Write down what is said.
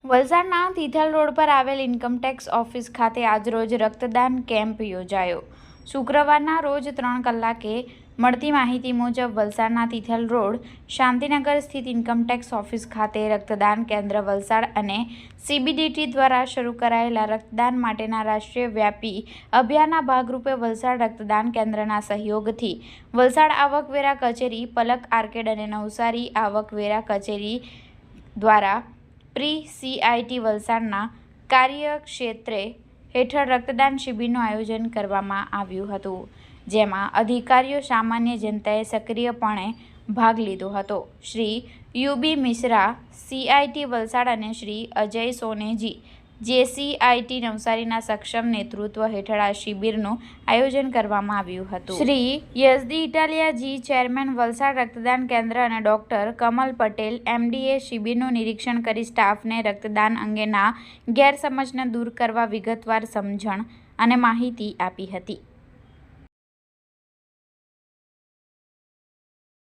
વલસાડના તિથલ રોડ પર આવેલ ઇન્કમટેક્સ ઓફિસ ખાતે આજરોજ રક્તદાન કેમ્પ યોજાયો। શુક્રવારના રોજ 3 કલાકે મળતી માહિતી મુજબ વલસાડના તિથલ રોડ શાંતિનગર સ્થિત ઇન્કમટેક્સ ઓફિસ ખાતે રક્તદાન કેન્દ્ર વલસાડ અને CBDT દ્વારા શરૂ કરાયેલા રક્તદાન માટેના રાષ્ટ્રીય વ્યાપી અભિયાનના ભાગરૂપે વલસાડ રક્તદાન કેન્દ્રના સહયોગથી વલસાડ આવકવેરા કચેરી, પલક આર્કેડ અને નવસારી આવકવેરા કચેરી દ્વારા CIT વલસાડના કાર્યક્ષેત્ર હેઠળ રક્તદાન શિબિરનું આયોજન કરવામાં આવ્યું હતું, જેમાં અધિકારીઓ, સામાન્ય જનતાએ સક્રિયપણે ભાગ લીધો હતો। શ્રી UB મિશ્રા CIT વલસાડ અને શ્રી અજય સોનેજી JCIT નવસારીના સક્ષમ નેતૃત્વ હેઠળ આ શિબિરનું આયોજન કરવામાં આવ્યું હતું। શ્રી યઝદી ઇટાલિયા જી ચેરમેન વલસાડ રક્તદાન કેન્દ્ર અને ડોક્ટર કમલ પટેલ MDએ શિબિરનું નિરીક્ષણ કરી સ્ટાફને રક્તદાન અંગેના ગેરસમજને દૂર કરવા વિગતવાર સમજણ અને માહિતી આપી હતી।